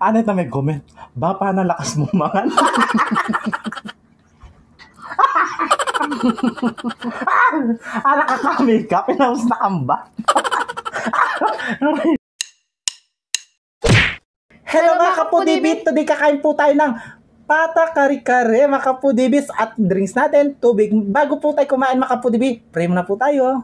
Ano na may comment? Ba, paano lakas mo mangan? Nakaka-makeup. Pinaus na kamba. Hello mga kapudibit! Today kakain po tayo ng pata kare-kare mga kapudibis at drinks natin, tubig. Bago po tayo kumain mga kapudibi, pray muna po tayo.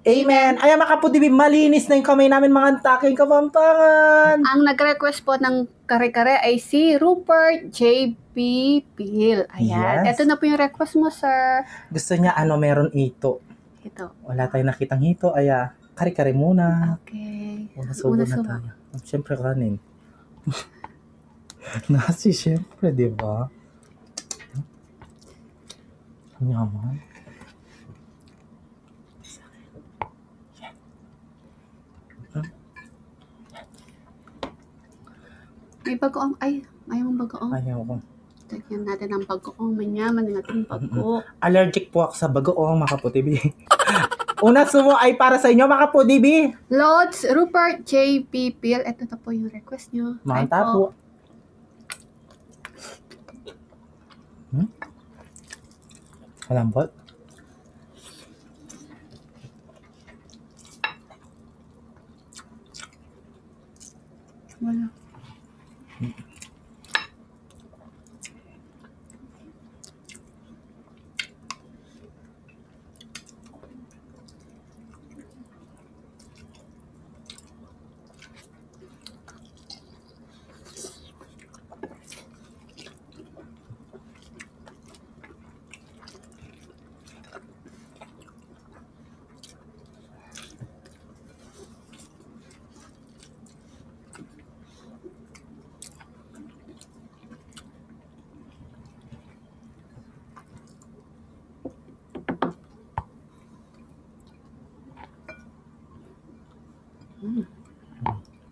Amen! Ayan mga kapudibi, malinis na yung kamay namin mga taking kapampangan. Ang nag-request po ng kare-kare ay si Rupert J.P. Pil. Ayan. Yes. Ito na po yung request mo, sir. Gusto niya meron ito. Ito. Wala tayong nakitang hito, aya kare-kare muna. Okay. Subo na tayo. Siyempre kanin. Nasi, siyempre, di ba? Ang yaman. May bagoong. Ay, ayaw mong bagoong. Ayaw ko. Tagyan natin ang bagoong. Manyaman natin bago. Allergic po ako sa bagoong mga kaputibi. Una sumo ay para sa inyo mga kaputibi. Lods, Rupert J.P. Pil. Ito na po yung request nyo. Manta po. Malambot. Wala.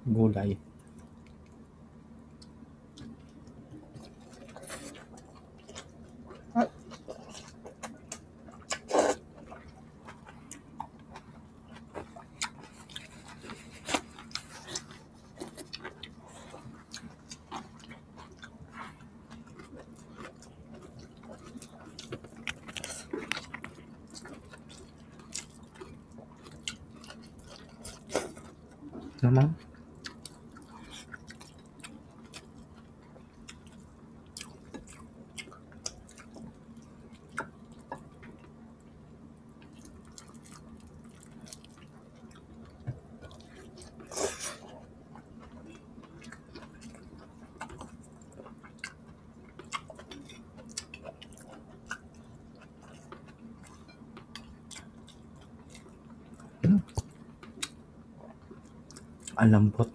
Gulay. Naman. Ang lambot.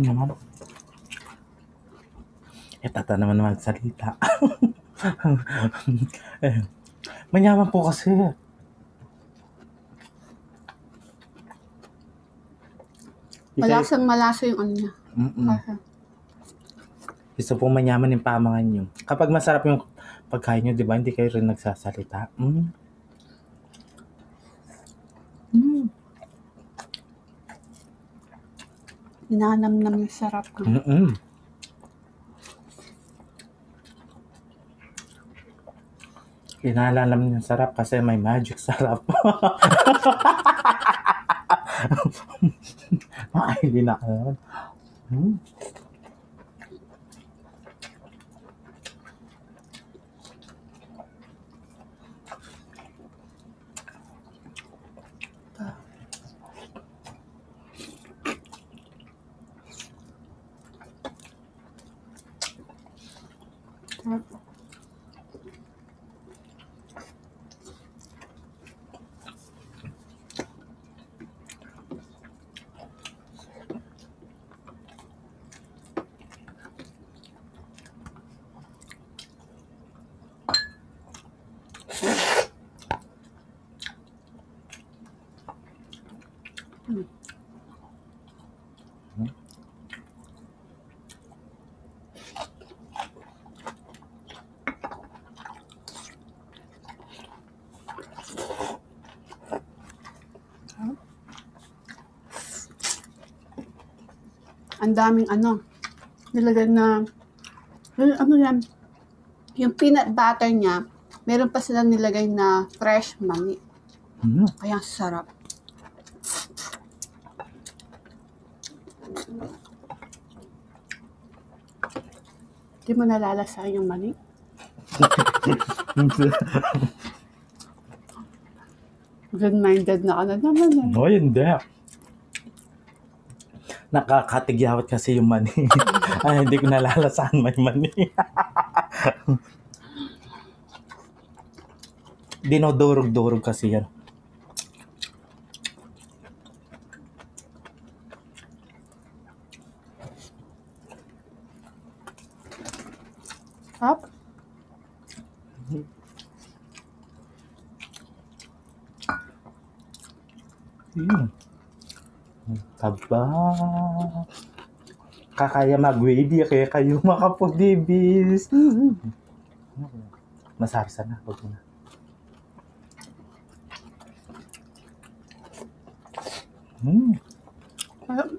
Naman. Tata naman magsalita. Manyaman po kasi. Malasang malasa yung ano niya. Gusto pong manyaman yung pamangan nyo. Kapag masarap yung pagkain nyo, di ba? Hindi kayo rin nagsasalita. Nanamnam yung sarap. Pinalalam yung sarap kasi may magic sarap. Ay, hindi na alam. Hmm. Ang daming nilagay na, ano yan, yung peanut butter niya, meron pa silang nilagay na fresh mani. Hmm. Kaya ang sarap. Di mo nalalasahan yung mani? Good-minded na ka na naman eh. No, hindi. Nakakatigyawat kasi yung mani. Ay, hindi ko nalalasahan may mani. Dinodurog-durog kasi yan. Sarap. Taba. Kakaya mag-wavy kaya kayo mga kapudibis. Masarsa na. Huwag mo na. Sarap.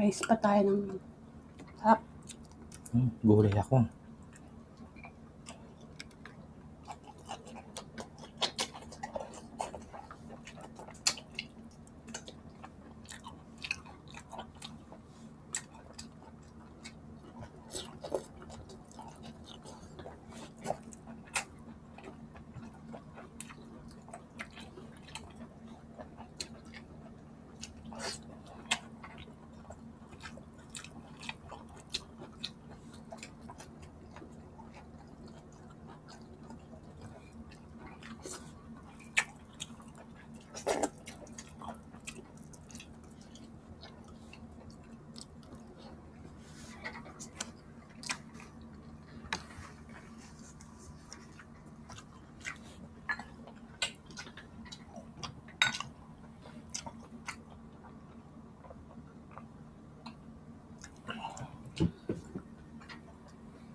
Rice pa tayo ng sarap. Gulay ako.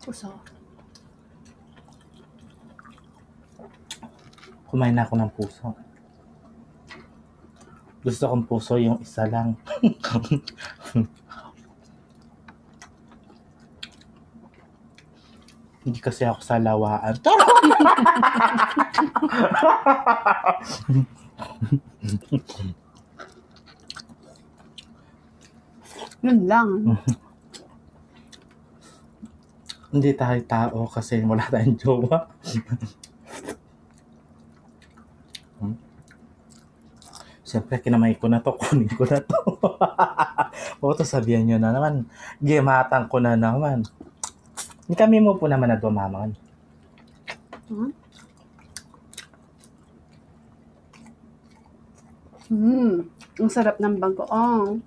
Puso. Kumain na ako ng puso. Gusto kong puso yung isa lang. Hindi kasi ako sa lawaan. Yun lang. Hindi tayo tao kasi wala tayong jowa. Siyempre, kinamay ko na to, kunin ko na to. O, to sabihan nyo na naman. Gimatang ko na naman. Hindi kami mo po naman na dumaman. Ang sarap ng bagoong.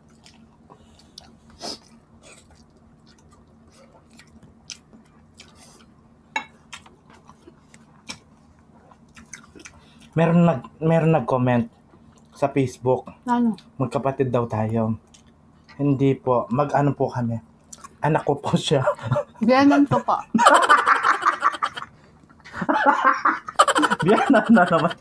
Meron nag-comment sa Facebook. Ano? Magkapatid daw tayo. Hindi po. Mag-ano po kami. Anak ko po siya. Biyanan ko po. Biyanan na naman.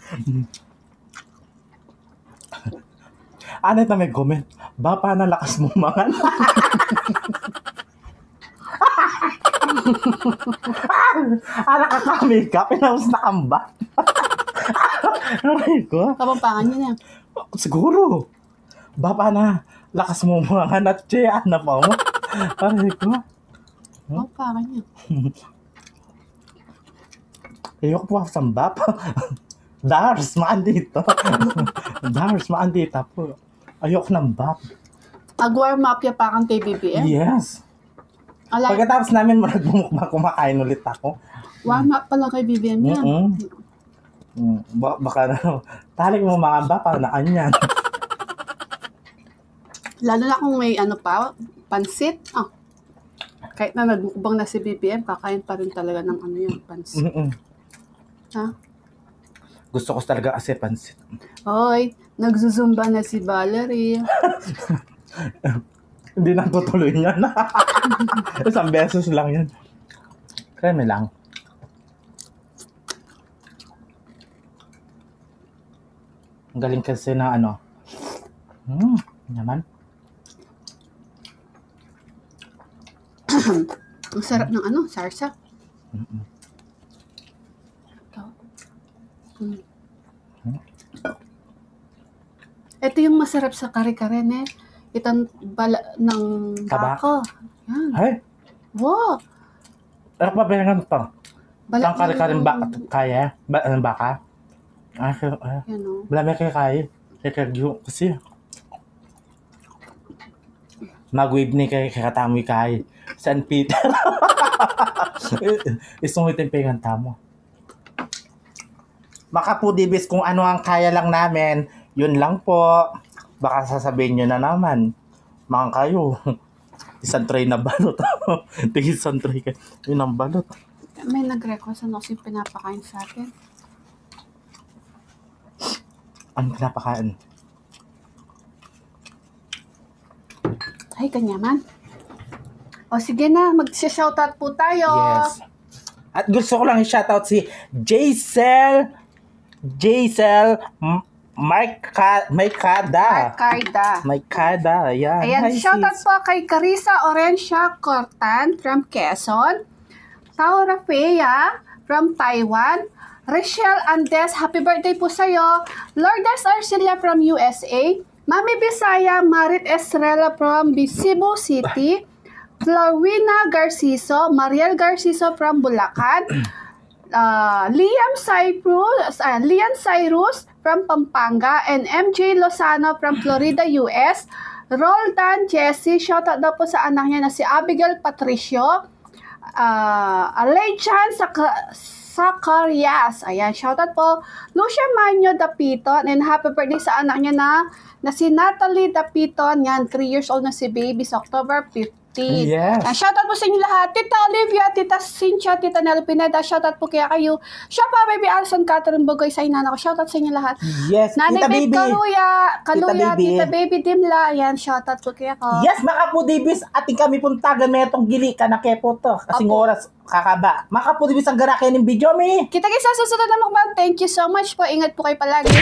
Ano na may comment? Bapa na lakas mo mangan. Anak ka kami ka. Pinaus na kamba. Aray ko. Kapampangan yun yan. Siguro. Bapa na. Lakas mo mangan at siya. Ano pa mo? Aray ko. Kapampangan yun. Ayoko po ako samba pa. Dars, maandito. Dars, maandita po. Ayoko ng bap. Mag-warm up ya pa kang kay BBM. Yes. Ala, Pagkatapos namin bumukbang, kumakain ulit ako. warm up pala kay BBM yan. Baka na, talik mo mga bapa na kanyan. Lalo na kung may ano pa, pansit. Ah. Kahit na nagmukbang na si BBM, kakain pa rin talaga ng ano yung pansit. Ha? Gusto ko talaga kasi pansit. Hoy, nagzuzumba na si Valerie. Hindi nang tutuloy niyan. Isang beses lang yun. Kreme lang. Ang galing kasi na ano. Naman. Ang sarap ng ano, sarsa. Ito yung masarap sa kare-kare, ne. Itang bala ng Taba? bako. Yan. Ay, Wow. ano pa pinangan pa? Balat Saan kare-karing ng- kaya? Ano baka? Yan o. Wala may kaya. Kaya kasi. Mag-wave ni kay katamoy kay San Peter. Isungitin pa yung tamo. Makapudibis kung ano ang kaya lang namin. Yun lang po. Baka sasabihin nyo na naman. Mga kayo. Isang tray na balot. Isang tray ka. Yun ang balot. May nag-request ano kasi pinapakain sa atin. Ano pinapakain? Ay, kanyaman. O sige na, mag-shoutout po tayo. Yes. At gusto ko lang i-shoutout si Jaisel Maykada. Arcada. Ayan. Ayan, Hi, shoutout sis. po kay Carissa Orencia Cortan from Quezon. Taura Fea from Taiwan. Rachel Andes, happy birthday po sa'yo. Lourdes Arcelia from USA. Mami Bisaya, Marit Estrella from Cebu City. Florina Garciso, Mariel Garciso from Bulacan. Liam Cyrus from Pampanga. And MJ Lozano from Florida, US. Roldan Jesse, shoutout daw po sa anak niya na si Abigail Patricio. Alechan Zacarias. Ayan, shoutout po. Lucia Manyo Dapiton. And happy birthday sa anak niya na si Natalie Dapiton. Yan, 3 years old na si baby sa October 15. Yes. Shoutout po sa inyo lahat. Tita Olivia, Tita Cynthia, Tita Nel Pineda. Shoutout po kaya kayo. Siya pa, baby Alison Catherine Bugoy sa inana ko. Shoutout sa inyo lahat. Yes. Nanay Tita Babe Baby. Kaluya, Baby. Tita Baby Dimla. Ayan, shoutout po kaya ko. Yes, makapudibis. Ating kami puntagan may itong gili ka na kepo to. Kasing Opo. oras kakaba. Makapudibis ang garakin ng video, mi. Kita kayo sa susunod na mukbang. Thank you so much po. Ingat po kayo palagi.